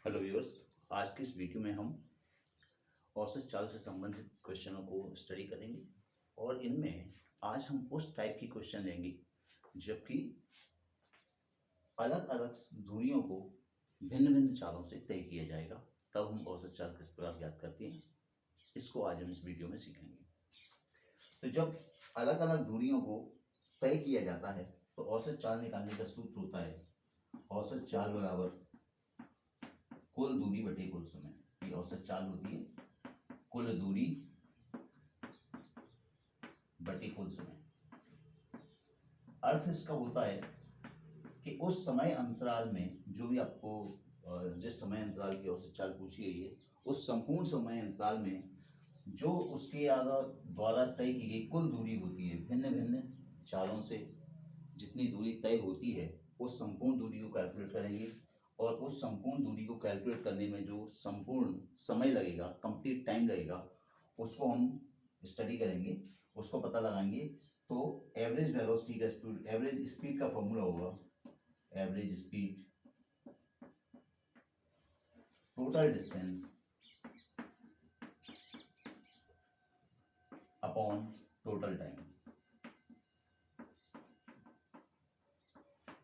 Hello viewers. आज की इस वीडियो में हम औसत चाल से संबंधित क्वेश्चनों को स्टडी करेंगे और इनमें आज हम उस टाइप की क्वेश्चन लेंगे जबकि अलग अलग दूरियों को भिन्न भिन्न चालों से तय किया जाएगा, तब हम औसत चाल किस प्रकार ज्ञात करते हैं, इसको आज हम इस वीडियो में सीखेंगे। तो जब अलग अलग दूरियों को तय किया जाता है तो औसत चाल निकालने का सूत्र होता है औसत चाल बराबर कुल दूरी बटे कुल समय। ये औसत चाल होती है कुल दूरी बटे कुल समय। अर्थ इसका होता है कि उस समय अंतराल में जो भी आपको जिस समय अंतराल की औसत चाल पूछी गई है, उस संपूर्ण समय अंतराल में जो उसके द्वारा तय की गई कुल दूरी होती है, भिन्न भिन्न चालों से जितनी दूरी तय होती है उस संपूर्ण दूरी को कैलकुलेट करेंगे और उस संपूर्ण दूरी को कैलकुलेट करने में जो संपूर्ण समय लगेगा, कंप्लीट टाइम लगेगा, उसको हम स्टडी करेंगे, उसको पता लगाएंगे। तो एवरेज वेलोसिटी का एवरेज स्पीड का फॉर्मूला होगा average speed total distance upon total time.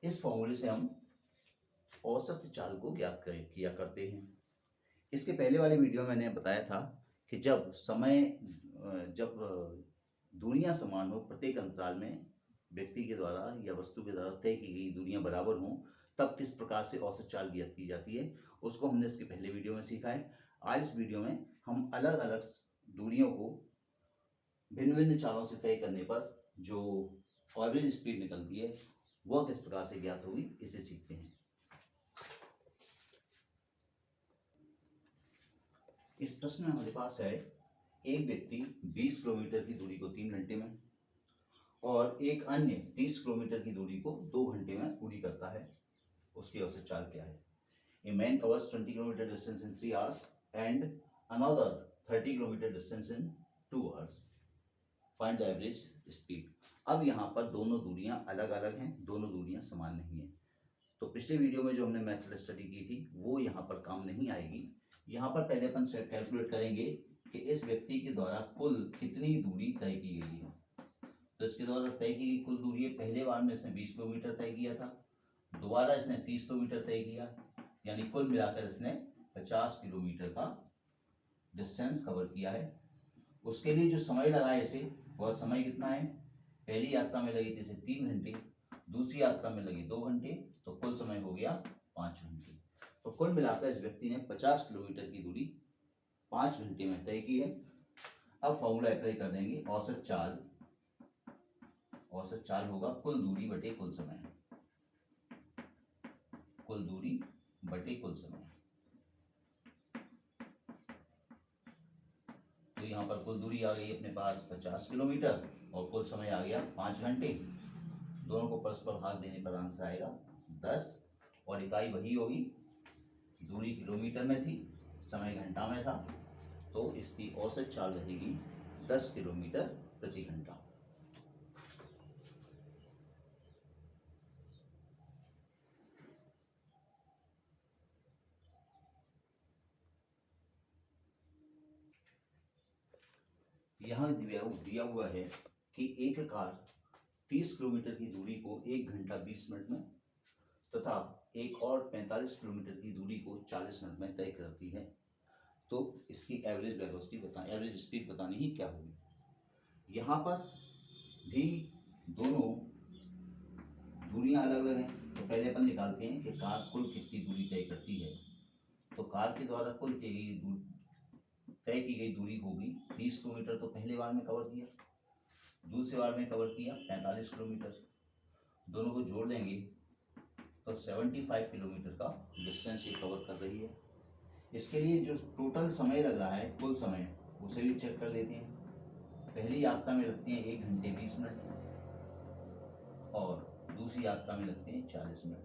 इस फॉर्मूले से हम औसत चाल को ज्ञात किया करते हैं। इसके पहले वाले वीडियो में मैंने बताया था कि जब दूरियां समान हो, प्रत्येक अंतराल में व्यक्ति के द्वारा या वस्तु के द्वारा तय की गई दूरियां बराबर हों, तब किस प्रकार से औसत चाल ज्ञात की जाती है, उसको हमने इसके पहले वीडियो में सीखा है। आज इस वीडियो में हम अलग अलग दूरियों को भिन्न भिन्न चालों से तय करने पर जो एवरेज स्पीड निकलती है वह किस प्रकार से ज्ञात होगी, इसे सीखते हैं। इस प्रश्न में हमारे पास है एक व्यक्ति 20 किलोमीटर की दूरी को 3 घंटे में और एक अन्य 30 किलोमीटर की दूरी को 2 घंटे में पूरी करता है। उसकी औसत चाल क्या है? A man covers 20 kilometre distance in 3 hours and another 30 kilometre distance in 2 hours। Find the average speed. अब यहाँ पर दोनों दूरियां अलग अलग हैं, दोनों दूरियां समान नहीं हैं। तो पिछले वीडियो में जो हमने मेथड स्टडी की थी वो यहाँ पर काम नहीं आएगी। यहाँ पर पहले अपन कैलकुलेट करेंगे कि इस व्यक्ति के द्वारा कुल कितनी दूरी तय की गई है। तो इसके द्वारा तय की गई कुल दूरी है, पहले बार में इसने 20 किलोमीटर तय किया था, दोबारा इसने 30 किलोमीटर तय किया, यानी कुल मिलाकर इसने 50 किलोमीटर का डिस्टेंस कवर किया है। उसके लिए जो समय लगा है इसे, वह समय कितना है? पहली यात्रा में लगी थी इसे 3 घंटे, दूसरी यात्रा में लगी 2 घंटे, तो कुल समय हो गया 5 घंटे। तो कुल मिलाकर इस व्यक्ति ने 50 किलोमीटर की दूरी 5 घंटे में तय की है। अब फॉर्मूला अप्लाई कर देंगे। औसत चाल होगा कुल दूरी बटे कुल समय, कुल दूरी बटे कुल समय। तो यहाँ पर कुल दूरी आ गई अपने पास 50 किलोमीटर और कुल समय आ गया 5 घंटे। दोनों को परस्पर भाग देने पर आंसर आएगा 10 और इकाई वही होगी, दूरी किलोमीटर में थी, समय घंटा में था, तो इसकी औसत चाल रहेगी 10 किलोमीटर प्रति घंटा। यहाँ दिया हुआ है कि एक कार 30 किलोमीटर की दूरी को 1 घंटा 20 मिनट में तथा एक और 45 किलोमीटर की दूरी को 40 मिनट में तय करती है। तो इसकी एवरेज एवरेज स्पीड बतानी ही क्या होगी। यहाँ पर भी दोनों दूरियां अलग अलग हैं, तो पहले अपन निकालते हैं कि कार कुल कितनी दूरी तय करती है। तो कार के द्वारा कुल तय की गई दूरी होगी 30 किलोमीटर, तो पहले बार में कवर किया, दूसरे बार में कवर किया 45 किलोमीटर, दोनों को जोड़ देंगे तो 75 किलोमीटर का डिस्टेंस ये कवर कर रही है। इसके लिए जो टोटल समय लग रहा है, कुल समय, उसे भी चेक कर लेते हैं। पहली यात्रा में लगते हैं 1 घंटे 20 मिनट और दूसरी यात्रा में लगते हैं 40 मिनट।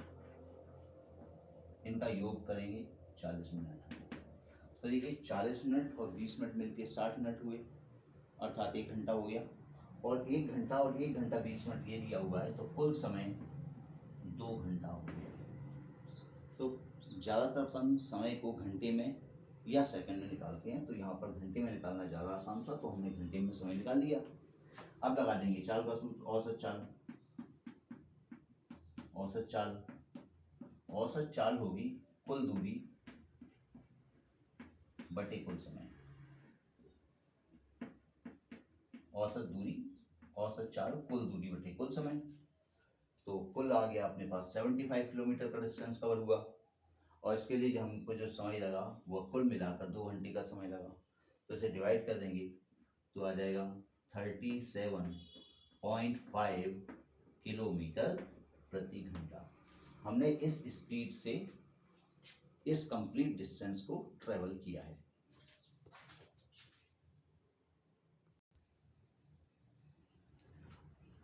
इनका योग करेंगे 40 मिनट। तो देखिए 40 मिनट और 20 मिनट मिलकर 60 मिनट हुए, अर्थात 1 घंटा हो गया। और 1 घंटा और 1 घंटा 20 मिनट ये दिया हुआ है, तो कुल समय 2 घंटा हो गया। तो ज़्यादातर अपन समय को घंटे में या सेकंड में निकालते हैं, तो यहाँ पर घंटे में निकालना ज़्यादा आसान था, तो हमने घंटे में समय निकाल लिया। अब लगा देंगे चाल का सूत्र, औसत चाल। औसत चाल होगी कुल दूरी बटे कुल समय। औसत चाल कुल दूरी बटे कुल समय। तो कुल आ गया अपने पास 75 किलोमीटर का डिस्टेंस कवर हुआ, और इसके लिए हमको जो समय लगा वो कुल मिलाकर 2 घंटे का समय लगा। तो इसे डिवाइड कर देंगे तो आ जाएगा 37.5 किलोमीटर प्रति घंटा। हमने इस स्पीड से इस कंप्लीट डिस्टेंस को ट्रेवल किया है।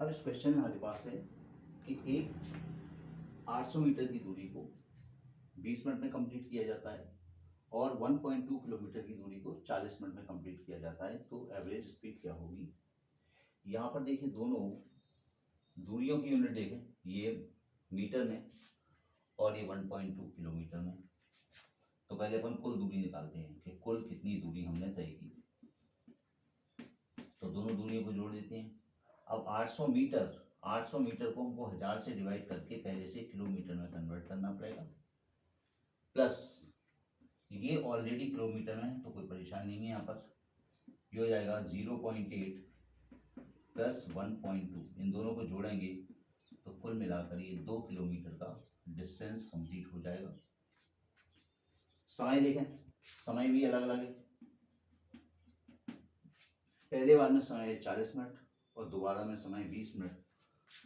अब इस क्वेश्चन में हमारे पास है कि एक 800 मीटर की दूरी को 20 मिनट में कंप्लीट किया जाता है और 1.2 किलोमीटर की दूरी को 40 मिनट में कंप्लीट किया जाता है, तो एवरेज स्पीड क्या होगी। यहाँ पर देखिए दोनों दूरियों की यूनिट देखें, ये मीटर में और ये 1.2 किलोमीटर में। तो पहले अपन कुल दूरी निकालते हैं कि कुल कितनी दूरी हमने तय की। तो दोनों दूरियों को जोड़ देते हैं। अब 800 मीटर को हमको 1000 से डिवाइड करके पहले से किलोमीटर में कन्वर्ट करना पड़ेगा, प्लस ये ऑलरेडी किलोमीटर में है तो कोई परेशानी नहीं है। यहाँ पर ये हो जाएगा 0.8 प्लस 1.2, इन दोनों को जोड़ेंगे तो कुल मिलाकर ये 2 किलोमीटर का डिस्टेंस कंप्लीट हो जाएगा। समय देखें, समय भी अलग अलग है। पहले बार में समय है 40 मिनट और दोबारा में समय 20 मिनट।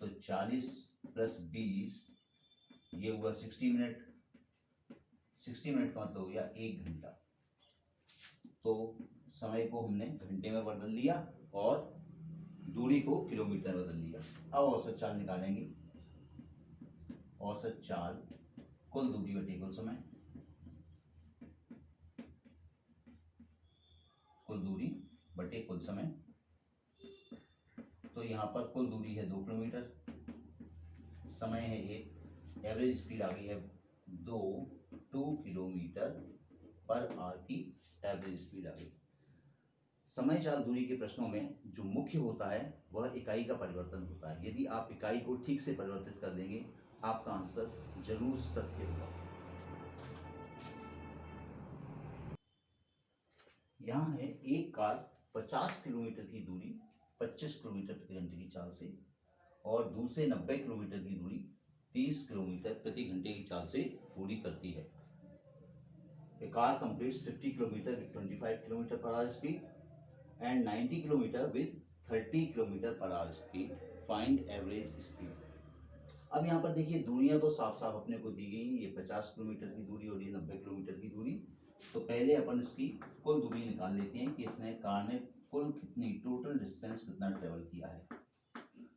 तो 40 प्लस 20 ये हुआ 60 मिनट। 60 मिनट का मतलब हो गया 1 घंटा। तो समय को हमने घंटे में बदल लिया और दूरी को किलोमीटर में बदल लिया। अब औसत चाल निकालेंगे। औसत चाल कुल दूरी बटे कुल समय। कुल दूरी बटे कुल समय। तो यहाँ पर कुल दूरी है 2 किलोमीटर, समय है 1, एवरेज स्पीड आ गई है 2 किलोमीटर पर आवर की एवरेज स्पीड आ गई। समय चाल दूरी के प्रश्नों में जो मुख्य होता है वह इकाई का परिवर्तन होता है। यदि आप इकाई को ठीक से परिवर्तित कर देंगे आपका आंसर जरूर सत्य होगा। यहाँ है एक कार 50 किलोमीटर की दूरी 25 किलोमीटर प्रति घंटे की चाल से और दूसरे 90 किलोमीटर की दूरी 30 किलोमीटर प्रति घंटे की चाल से पूरी करती है। A car completes 50 kilometer with 25 kilometer per hour speed and 90 kilometer with 30 kilometer per hour speed. Find average speed. अब यहाँ पर देखिए दूरियां तो साफ साफ अपने को दी गई, ये 50 किलोमीटर की दूरी और ये 90 किलोमीटर की दूरी। तो पहले अपन इसकी कुल दूरी निकाल लेते हैं कि इसने कार ने कुल कितनी टोटल डिस्टेंस कितना ट्रेवल किया है।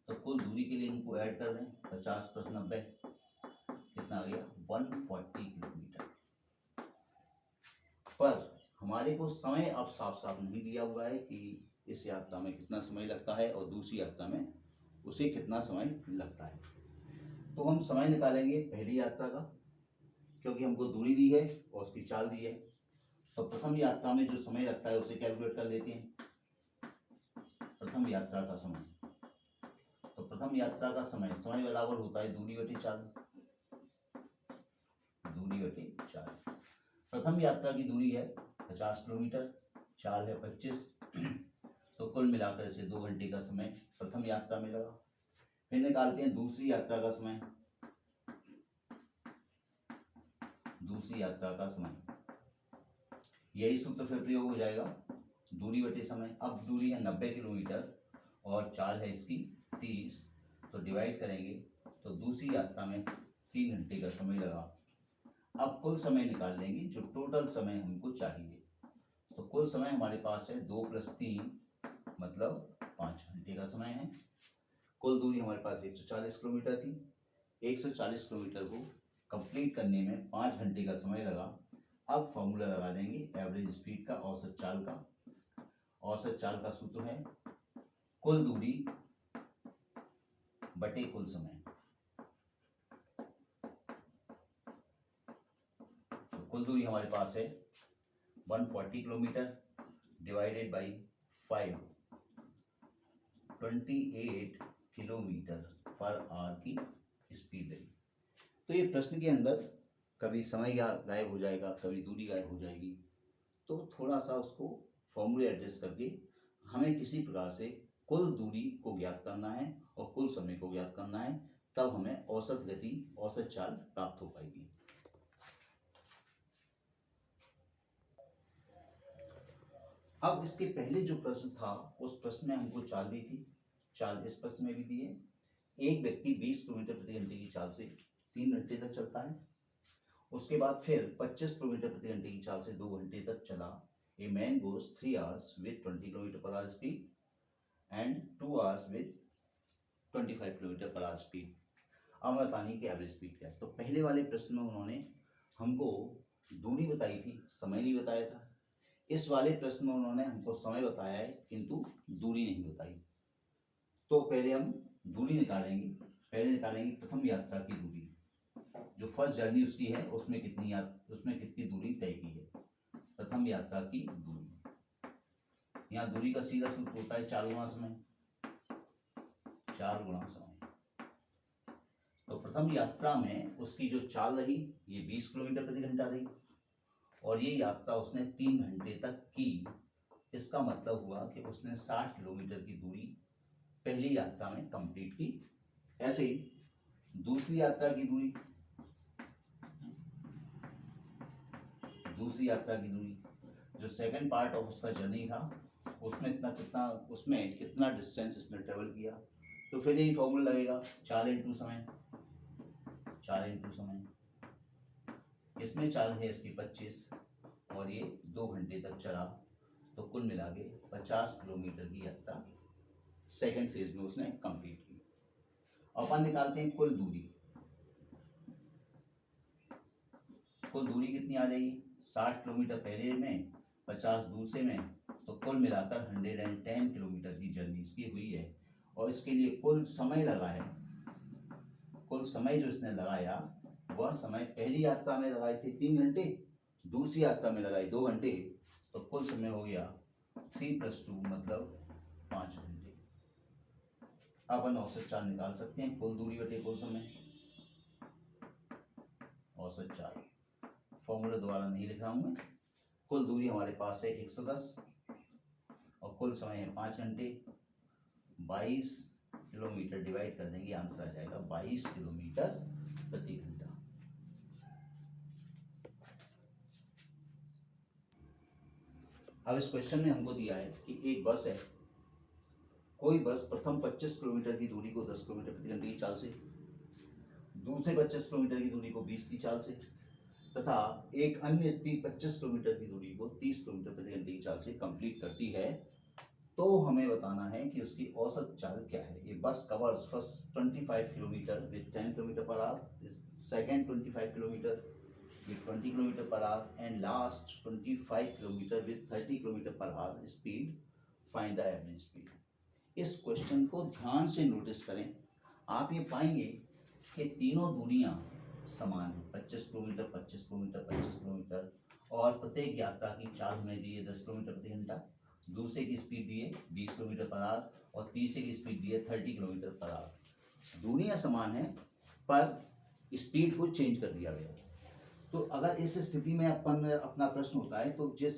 तो कुल दूरी के लिए इनको ऐड कर दें, 50 प्लस 90 कितना आ गया 140 किलोमीटर। पर हमारे को समय अब साफ साफ नहीं दिया हुआ है कि इस यात्रा में कितना समय लगता है और दूसरी यात्रा में उसे कितना समय लगता है। तो हम समय निकालेंगे पहली यात्रा का, क्योंकि हमको दूरी दी है और उसकी चाल दी है। तो प्रथम यात्रा में जो समय लगता है उसे कैलकुलेट कर लेते हैं। प्रथम यात्रा का समय, तो प्रथम यात्रा का समय बराबर होता है दूरी बटे चाल। दूरी बटे चाल। प्रथम यात्रा की दूरी है 50 किलोमीटर, चाल है 25, तो कुल मिलाकर इसे 2 घंटे का समय प्रथम यात्रा में लगा। फिर निकालते हैं दूसरी यात्रा का समय। दूसरी यात्रा का समय, यही सूत्र फिर प्रयोग हो जाएगा, दूरी बटे समय। अब दूरी है 90 किलोमीटर और चाल है इसकी 30, तो डिवाइड करेंगे तो दूसरी यात्रा में 3 घंटे का समय लगा। अब कुल समय निकाल लेंगे जो टोटल समय हमको चाहिए। तो कुल समय हमारे पास है 2 + 3 मतलब 5 घंटे का समय है। कुल दूरी हमारे पास 140 किलोमीटर थी। 140 किलोमीटर को कंप्लीट करने में 5 घंटे का समय लगा। अब फॉर्मूला लगा देंगे एवरेज स्पीड का, औसत चाल का। औसत चाल का सूत्र है कुल दूरी बटे कुल समय। कुल दूरी हमारे पास है 140 kilometre divided by 5, 28 kilometre per hour की स्पीड लगी। तो ये प्रश्न के अंदर कभी समय गायब हो जाएगा, कभी दूरी गायब हो जाएगी, तो थोड़ा सा उसको फॉर्मूले एडजस्ट करके हमें किसी प्रकार से कुल दूरी को ज्ञात करना है और कुल समय को ज्ञात करना है, तब हमें औसत गति, औसत चाल प्राप्त हो पाएगी। अब इसके पहले जो प्रश्न था उस प्रश्न में हमको चाल दी थी, चाल इस प्रश्न में भी दी है। एक व्यक्ति 20 किलोमीटर प्रति घंटे की चाल से 3 घंटे तक चलता है। उसके बाद फिर 25 किलोमीटर प्रति घंटे की चाल से 2 घंटे तक चला। A man goes 3 hours with 20 kilometre per hour speed and 2 hours with 25 kilometre per hour speed. अब बतानी कि एवरेज स्पीड क्या है। तो पहले वाले प्रश्न में उन्होंने हमको दूरी बताई थी, समय नहीं बताया था। इस वाले प्रश्न में उन्होंने हमको समय बताया है किंतु दूरी नहीं बताई। तो पहले हम दूरी निकालेंगे। पहले निकालेंगे प्रथम यात्रा की दूरी, जो फर्स्ट जर्नी उसकी है, उसमें कितनी दूरी तय की है। प्रथम यात्रा की दूरी, यहाँ दूरी का सीधा सूत्र होता है 4 गुणा समय, 4 गुणा समय। तो प्रथम यात्रा में उसकी जो चाल रही ये 20 किलोमीटर प्रति घंटा रही और ये यात्रा उसने 3 घंटे तक की। इसका मतलब हुआ कि उसने 60 किलोमीटर की दूरी पहली यात्रा में कंप्लीट की। ऐसे ही दूसरी यात्रा की दूरी, जो सेकंड पार्ट ऑफ उसका जर्नी था, उसमें कितना डिस्टेंस इसने ट्रेवल किया। तो फिर यही फॉर्मूला लगेगा 4 इंटू समय। इसमें चाल है इसकी 25 और ये 2 घंटे तक चला, तो कुल मिला के 50 किलोमीटर की यात्रा सेकंड फेज में उसने कंप्लीट की। अपन निकालते हैं कुल दूरी। कुल दूरी कितनी आ जाएगी? 60 किलोमीटर पहले में, 50 दूसरे में, तो कुल मिलाकर 110 किलोमीटर की जर्नी इसकी हुई है। और इसके लिए कुल समय लगा है, कुल समय जो इसने लगाया वह समय पहली यात्रा में लगाए थे 3 घंटे, दूसरी यात्रा में लगाए 2 घंटे, तो कुल समय हो गया 3 + 2 मतलब 5 घंटे। अपन औसत चाल निकाल सकते हैं, कुल दूरी बटे कुल समय, औसत चाल। फॉर्मूला दोबारा नहीं लिख रहा हूँ मैं। कुल दूरी हमारे पास है 110 और कुल समय है 5 घंटे। 22 किलोमीटर डिवाइड कर देंगे, आंसर आ जाएगा 22 किलोमीटर प्रति घंटा। अब इस क्वेश्चन में हमको दिया है कि एक बस है, कोई बस प्रथम 25 किलोमीटर की दूरी को 10 किलोमीटर प्रति घंटे की चाल से, दूसरे 25 किलोमीटर की दूरी को 20 की चाल से तथा एक अन्य 25 किलोमीटर की दूरी को 30 किलोमीटर प्रति घंटे की चाल से कंप्लीट करती है, तो हमें बताना है कि उसकी औसत चाल क्या है। ये बस covers first 25 kilometre with 10 kilometre per hour, second 25 kilometre with 20 kilometre per hour and last 25 kilometre with 30 kilometre per hour speed. Find the average speed. इस क्वेश्चन को ध्यान से नोटिस करें। आप ये पाएंगे कि तीनों दूरियां समान हैं, 25 किलोमीटर, 25 किलोमीटर, 25 किलोमीटर, और प्रत्येक यात्रा की चाल हमें दी है 10 किलोमीटर प्रति घंटा, दूसरे की स्पीड दी है 20 किलोमीटर पर आवर और तीसरे की स्पीड दी है 30 किलोमीटर पर आवर। दूरियां समान हैं पर स्पीड को चेंज कर दिया गया। तो अगर इस स्थिति में अपना प्रश्न होता है, तो जिस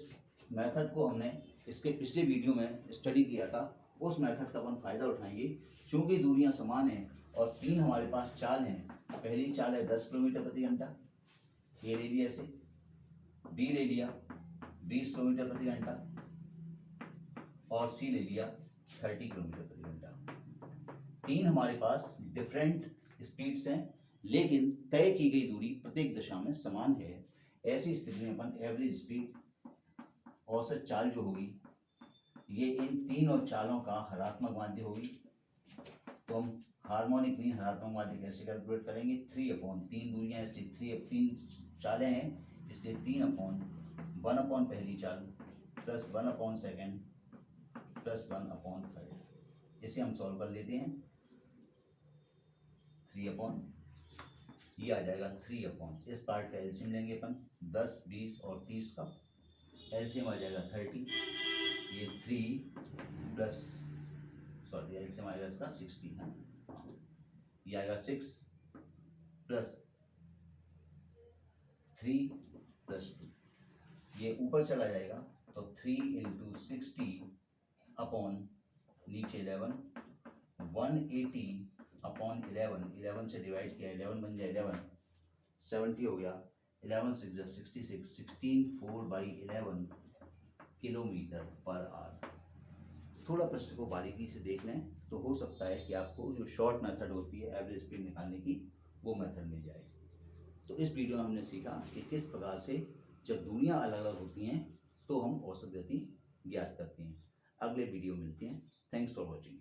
मेथड को हमने इसके पिछले वीडियो में स्टडी किया था उस मेथड का अपन फ़ायदा उठाएंगे। क्योंकि दूरियां समान हैं और 3 हमारे पास चाल हैं। पहली चाल है 10 किलोमीटर प्रति घंटा, ये ले लिया ऐसे, बी ले लिया 20 किलोमीटर प्रति घंटा और सी ले लिया 30 किलोमीटर प्रति घंटा। 3 हमारे पास डिफरेंट स्पीड्स हैं, लेकिन तय की गई दूरी प्रत्येक दिशा में समान है। ऐसी स्थिति में अपन एवरेज स्पीड, औसत चाल जो होगी, ये इन तीनों चालों का हरात्मक माध्य होगी। तो हम हार्मोनिक मीन हरात्मक माध्य कैसे कैलकुलेट करेंगे? 3/3 दूरियां, इसलिए 3 चालें हैं, इसलिए 3/1 पहली चाल प्लस 1 सेकेंड प्लस 1 थर्ड। इसे हम सॉल्व कर लेते हैं। 3 ये आ जाएगा 3 अपॉन, इस पार्ट का एलसीएम लेंगे अपन 10, 20 और 30 का एलसीएम आ जाएगा 30, ये 3 प्लस सॉरी एलसीएम आएगा इसका 60 है, ये आएगा 6 प्लस 3 प्लस 2, ये ऊपर चला जाएगा तो 3 इंटू 60 अपॉन नीचे 11, 180 अपॉन 11 से डिवाइड किया 11 बन जाए 11, 70 हो गया, 11 6 66, 16 4/11 किलोमीटर पर आवर। थोड़ा प्रश्न को बारीकी से देख लें तो हो सकता है कि आपको जो शॉर्ट मेथड होती है एवरेज स्पीड निकालने की वो मेथड मिल जाए। तो इस वीडियो में हमने सीखा कि किस प्रकार से जब दूरियां अलग अलग होती हैं तो हम औसत गति ज्ञात करते हैं। अगले वीडियो मिलते हैं। Thanks for watching.